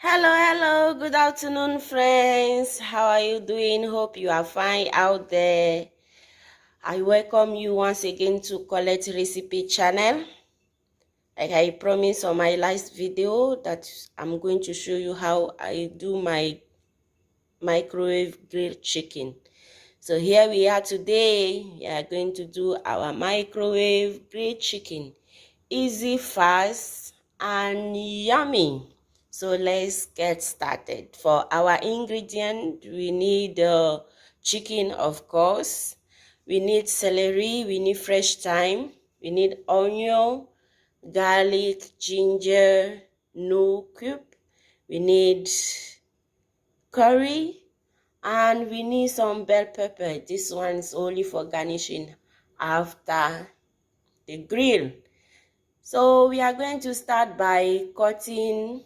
Hello, good afternoon, friends. How are you doing? Hope you are fine out there. I welcome you once again to Colette Recipe channel. Like I promised on my last video that I'm going to show you how I do my microwave grilled chicken. So here we are today. We are going to do our microwave grilled chicken. Easy, fast, and yummy. So let's get started. For our ingredient, we need chicken, of course. We need celery, we need fresh thyme, we need onion, garlic, ginger, no cube. We need curry, and we need some bell pepper. This one's only for garnishing after the grill. So we are going to start by cutting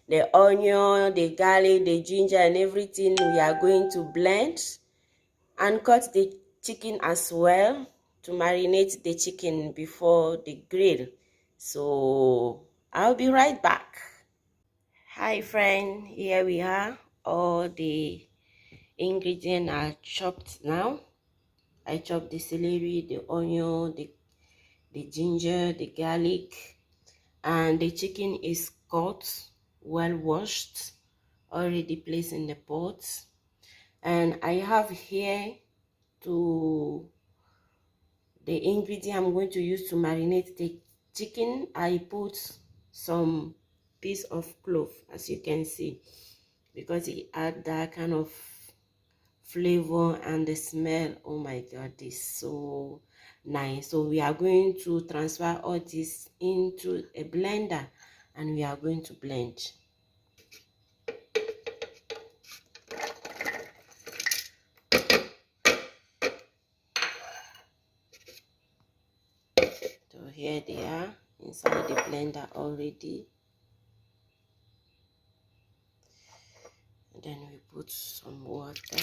the onion, the garlic, the ginger, and everything. We are going to blend and cut the chicken as well to marinate the chicken before the grill. So I'll be right back. Hi friend, here we are. All the ingredients are chopped now. I chopped the celery, the onion, the ginger, the garlic, and the chicken is cut, well washed, already placed in the pot. And I have here the ingredient I'm going to use to marinate the chicken. I put some piece of clove, as you can see, because it add that kind of flavor and the smell. Oh my god, this is so nice. So we are going to transfer all this into a blender and we are going to blend. So here they are inside the blender already. And then we put some water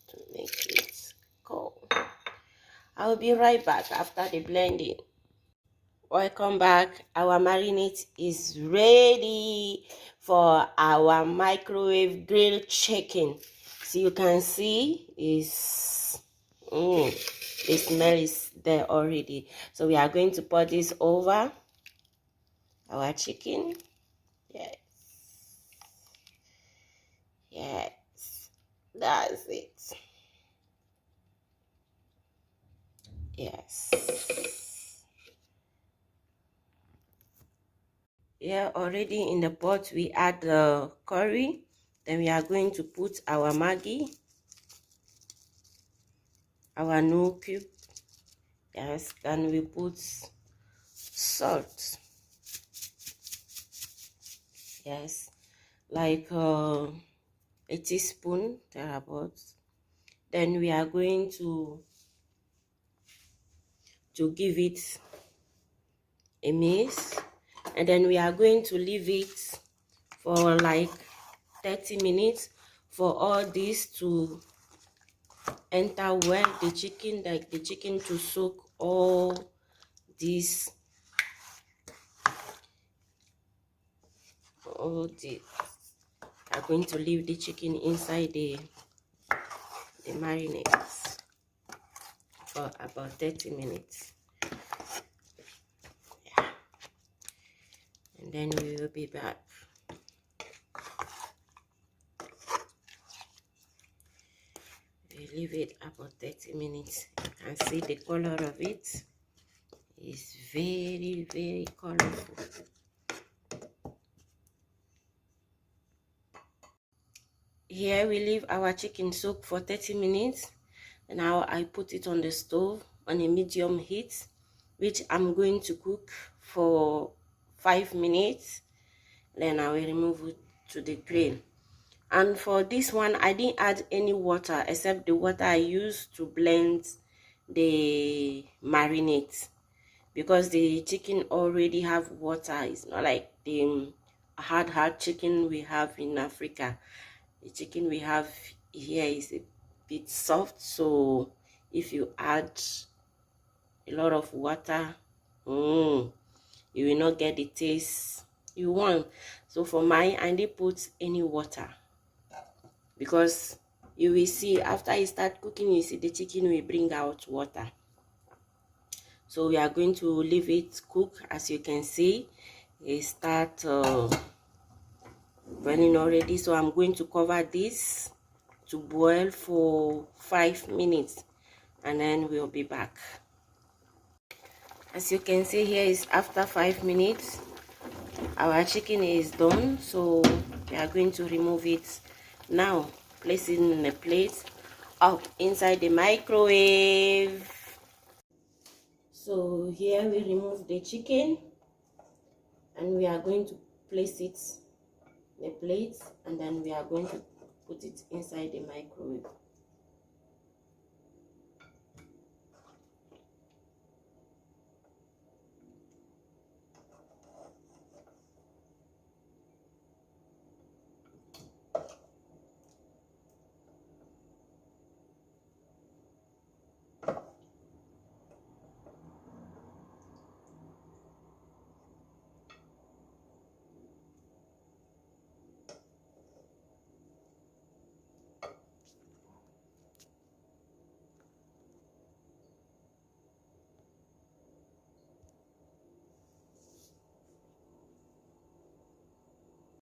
to make it cold. I'll be right back after the blending. Welcome back. Our marinade is ready for our microwave grilled chicken. So you can see the smell is there already. So we are going to pour this over our chicken. Yes, that's it. Yes. Yeah, already in the pot we add the curry. Then we are going to put our Maggi, our no cube. Yes, then we put salt. Yes, like a teaspoon thereabouts. Then we are going to give it a mix, and then we are going to leave it for like 30 minutes for all this to enter well, the chicken, like the chicken to soak all this, are going to leave the chicken inside the marinades for about 30 minutes. Yeah. And then we will be back. We leave it about 30 minutes. You can see the color of it is very, very colorful. Here we leave our chicken soak for 30 minutes. Now I put it on the stove on a medium heat, which I'm going to cook for 5 minutes. Then I will remove it to the grill. And for this one, I didn't add any water except the water I used to blend the marinade, because the chicken already have water. It's not like the hard chicken we have in Africa. The chicken we have here is a bit soft, so if you add a lot of water, you will not get the taste you want. So for mine, I didn't put any water, because you will see after you start cooking, you see the chicken will bring out water. So we are going to leave it cook. As you can see, it start burning already. So I'm going to cover this to boil for 5 minutes, and then we'll be back. As you can see here, is after 5 minutes our chicken is done. So we are going to remove it now, place it in a plate up inside the microwave. So here we remove the chicken, and we are going to place it in a plate, and then we are going to put it inside the microwave.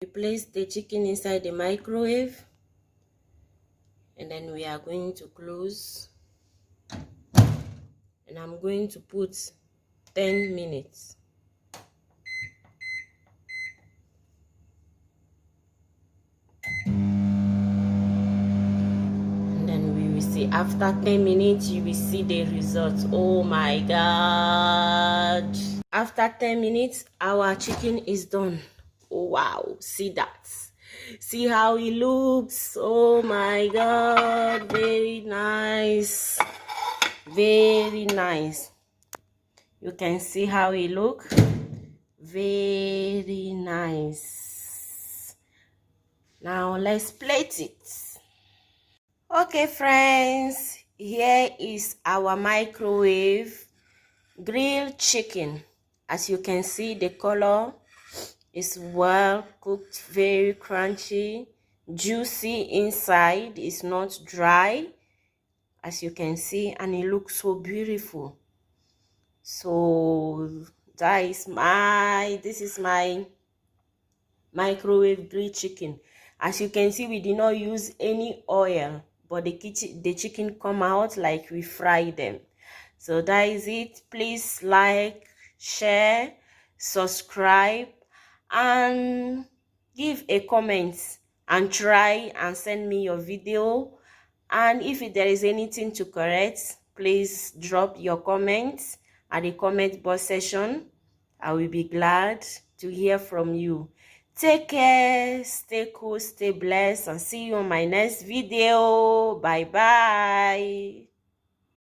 We place the chicken inside the microwave, and then we are going to close, and I'm going to put 10 minutes. And then we will see after 10 minutes, you will see the results. Oh my God. After 10 minutes, our chicken is done. Oh, wow, see that. See how it looks. Oh my God, very nice. Very nice. You can see how it look. Very nice. Now let's plate it. Okay friends, here is our microwave grilled chicken. As you can see, the color is well cooked, very crunchy, juicy inside, it's not dry, as you can see, and it looks so beautiful. So this is my microwave grilled chicken. As you can see, we did not use any oil, but the chicken come out like we fry them. So that is it. Please like, share, subscribe, and give a comment, and try and send me your video. And if there is anything to correct, please drop your comments at the comment box section. I will be glad to hear from you. Take care, stay cool, stay blessed, and see you on my next video. Bye bye.